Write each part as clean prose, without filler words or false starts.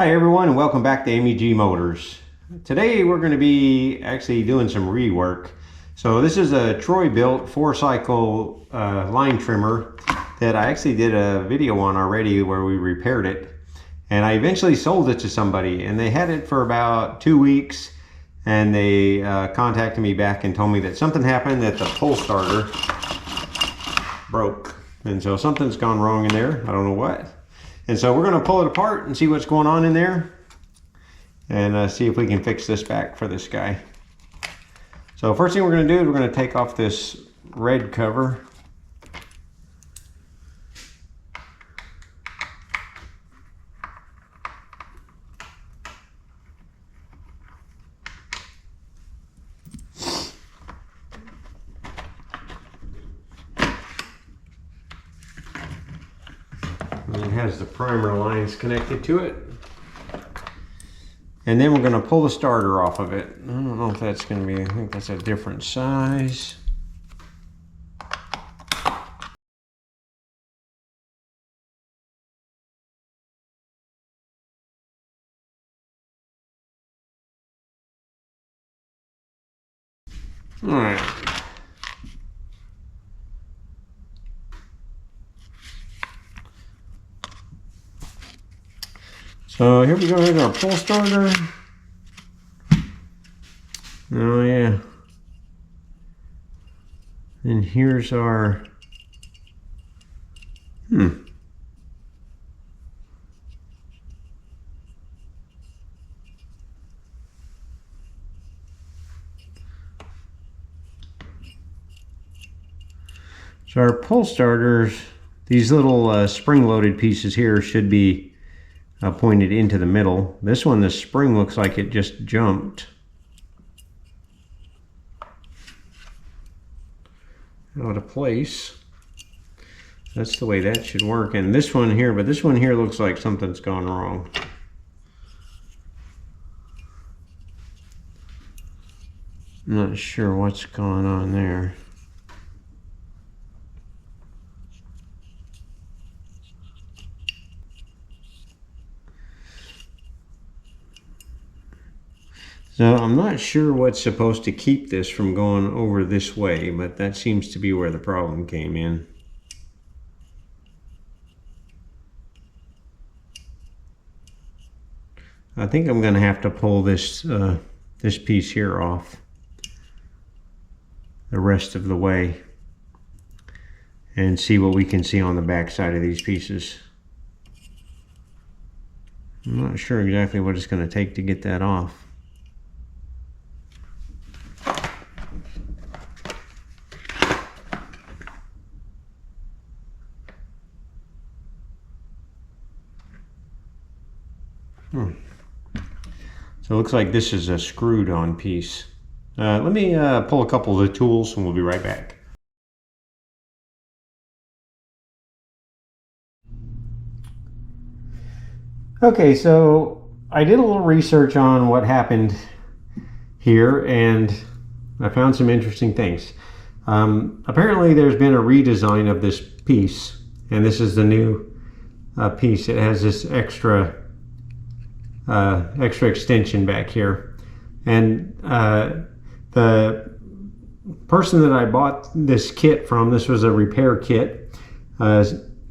Hi everyone, and welcome back to MEG Motors. Today we're going to be actually doing some rework. So this is a Troy-Bilt 4-cycle line trimmer that I actually did a video on already where we repaired it. And I eventually sold it to somebody, and they had it for about 2 weeks, and they contacted me back and told me that something happened, that the pull starter broke. And so something's gone wrong in there, I don't know what. And so we're going to pull it apart and see what's going on in there and see if we can fix this back for this guy. So first thing we're going to do is we're going to take off this red cover. And it has the primer lines connected to it. And then we're going to pull the starter off of it. I don't know if that's going to be, I think that's a different size. All right. So here we go, here's our pull starter. Oh yeah. And here's our, So our pull starters, these little spring-loaded pieces here should be pointed into the middle. This one, the spring looks like it just jumped out of place. That's the way that should work. And this one here, but this one here looks like something's gone wrong. I'm not sure what's going on there. So I'm not sure what's supposed to keep this from going over this way, but that seems to be where the problem came in. I think I'm going to have to pull this this piece here off the rest of the way and see what we can see on the back side of these pieces. I'm not sure exactly what it's going to take to get that off. So it looks like this is a screwed on piece. Let me pull a couple of the tools and we'll be right back. Okay, so I did a little research on what happened here and I found some interesting things. Apparently there's been a redesign of this piece, and this is the new piece. It has this extra extension back here, and the person that I bought this kit from, this was a repair kit,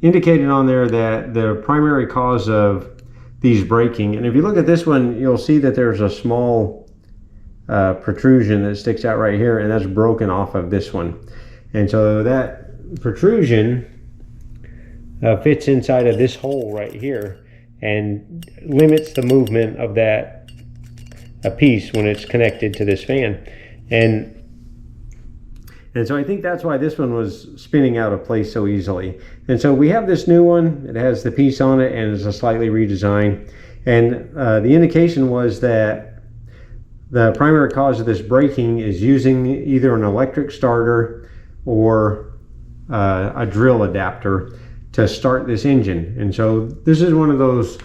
indicated on there that the primary cause of these breaking, and if you look at this one, you'll see that there's a small protrusion that sticks out right here, and that's broken off of this one. And so that protrusion fits inside of this hole right here and limits the movement of that piece when it's connected to this fan. And so I think that's why this one was spinning out of place so easily. And so we have this new one. It has the piece on it and it's a slightly redesigned. And the indication was that the primary cause of this breaking is using either an electric starter or a drill adapter to start this engine. And so this is one of those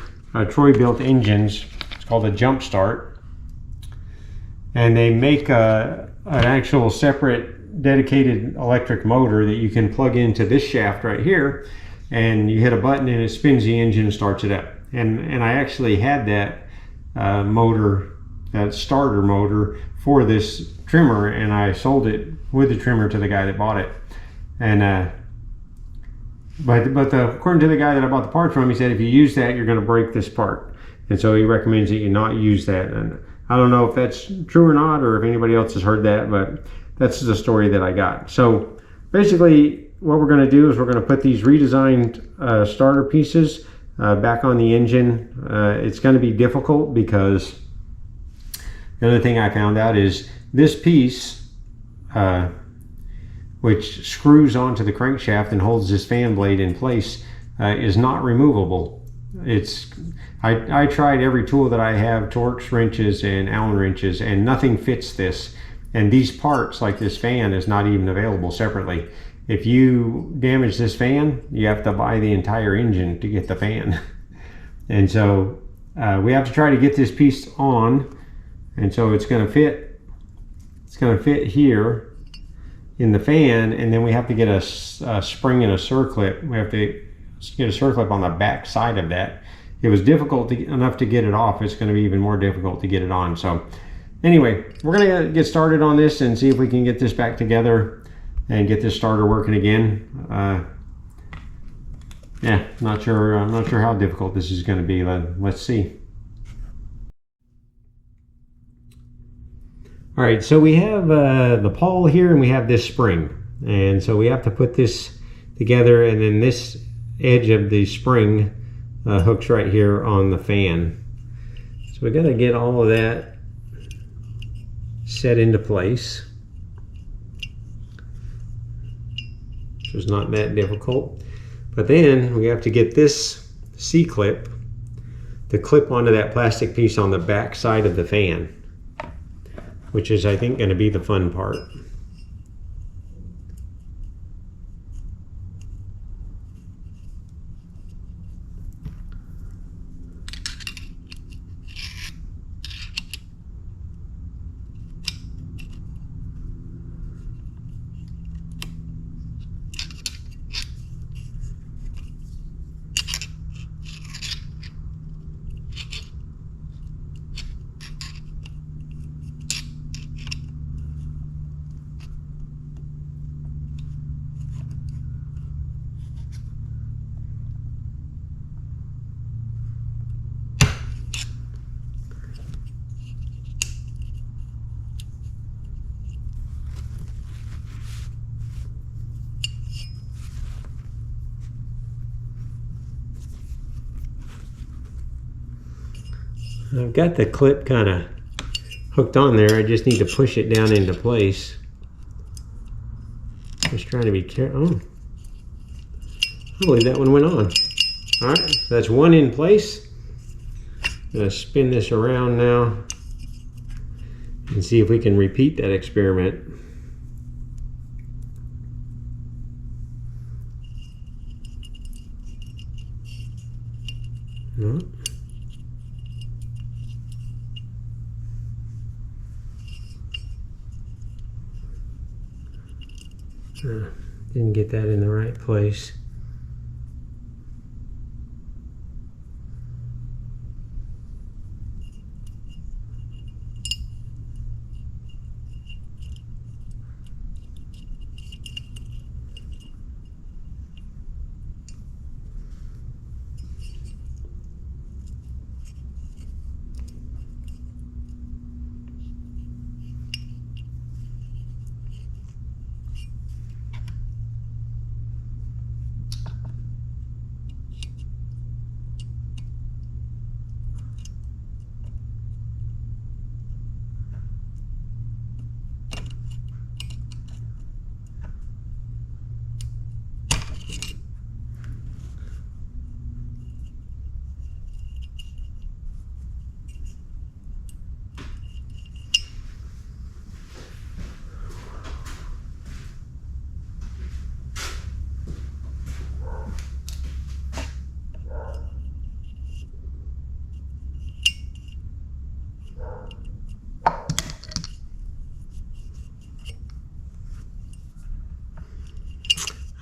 Troy-Bilt engines. It's called a jump start, and they make an actual separate dedicated electric motor that you can plug into this shaft right here, and you hit a button and it spins the engine and starts it up. and I actually had that motor, that starter motor for this trimmer, and I sold it with the trimmer to the guy that bought it. And according to the guy that I bought the part from, he said if you use that, you're going to break this part, and so he recommends that you not use that. And I don't know if that's true or not, or if anybody else has heard that, but that's the story that I got. So basically, what we're going to do is we're going to put these redesigned starter pieces back on the engine. It's going to be difficult because the other thing I found out is this piece, which screws onto the crankshaft and holds this fan blade in place, is not removable. I tried every tool that I have, Torx wrenches and Allen wrenches, and nothing fits this. And these parts, like this fan, is not even available separately. If you damage this fan, you have to buy the entire engine to get the fan. And so we have to try to get this piece on, and so it's going to fit. It's going to fit here in the fan, and then we have to get a spring and a circlip. We have to get a circlip on the back side of that. It was difficult enough to get it off. It's going to be even more difficult to get it on. So anyway, we're going to get started on this and see if we can get this back together and get this starter working again. Yeah, I'm not sure how difficult this is going to be. Let's see. All right, so we have the pawl here, and we have this spring, and so we have to put this together, and then this edge of the spring hooks right here on the fan. So we got to get all of that set into place, which was not that difficult. But then we have to get this C-clip to clip onto that plastic piece on the back side of the fan, which is, I think, going to be the fun part. I've got the clip kind of hooked on there. I just need to push it down into place. Just trying to be careful. Oh, I believe that one went on. All right, so that's one in place. I'm going to spin this around now and see if we can repeat that experiment. No. Didn't get that in the right place.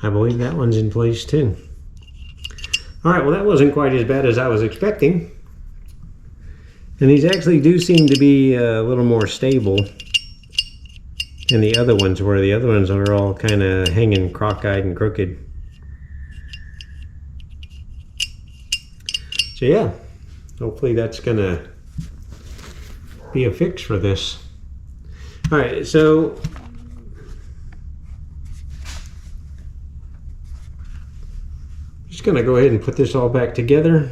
I believe that one's in place too. All right, well, that wasn't quite as bad as I was expecting. And these actually do seem to be a little more stable than the other ones, where the other ones are all kind of hanging crock-eyed and crooked. So yeah, hopefully that's gonna be a fix for this. All right, so just gonna go ahead and put this all back together.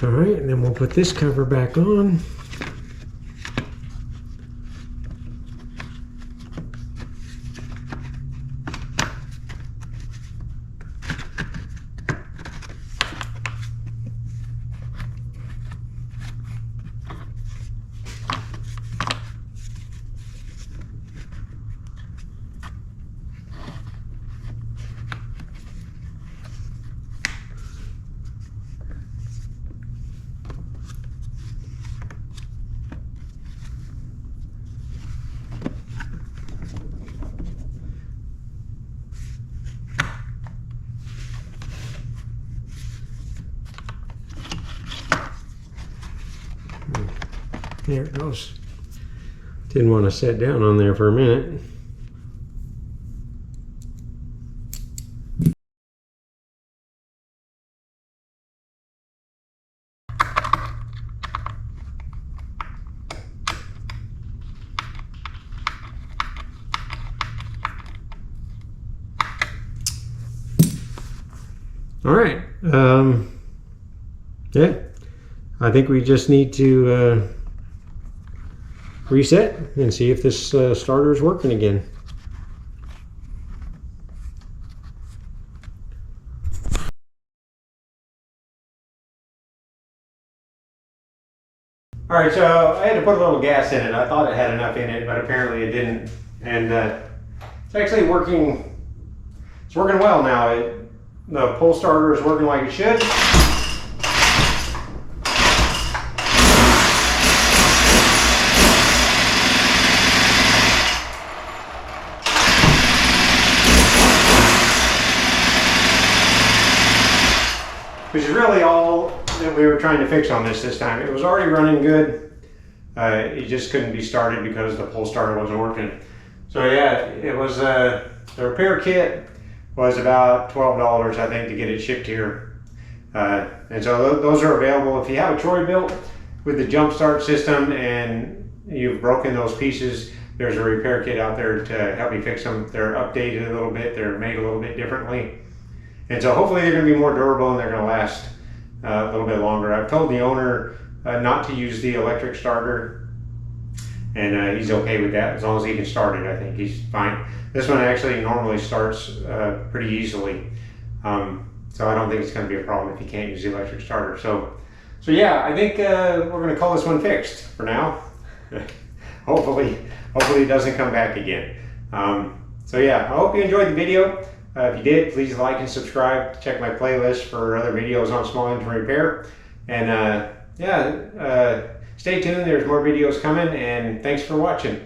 All right, and then we'll put this cover back on. There it goes. Didn't want to sit down on there for a minute. All right. Yeah, I think we just need to reset and see if this starter is working again. All right, so I had to put a little gas in it. I thought it had enough in it, but apparently it didn't. And it's actually working. It's working well now. The pull starter is working like it should. Which is really all that we were trying to fix on this time. It was already running good. It just couldn't be started because the pull starter wasn't working. So yeah, it was the repair kit was about $12, I think, to get it shipped here. And so those are available. If you have a Troy-Bilt with the jump start system and you've broken those pieces, there's a repair kit out there to help you fix them. They're updated a little bit. They're made a little bit differently. And so hopefully they're going to be more durable and they're going to last a little bit longer. I've told the owner not to use the electric starter, and he's okay with that as long as he can start it. I think he's fine. This one actually normally starts pretty easily, so I don't think it's going to be a problem if you can't use the electric starter. So yeah, I think we're going to call this one fixed for now. hopefully it doesn't come back again. So yeah, I hope you enjoyed the video. If you did, please like and subscribe. Check my playlist for other videos on small engine repair. And yeah, stay tuned. There's more videos coming, and thanks for watching.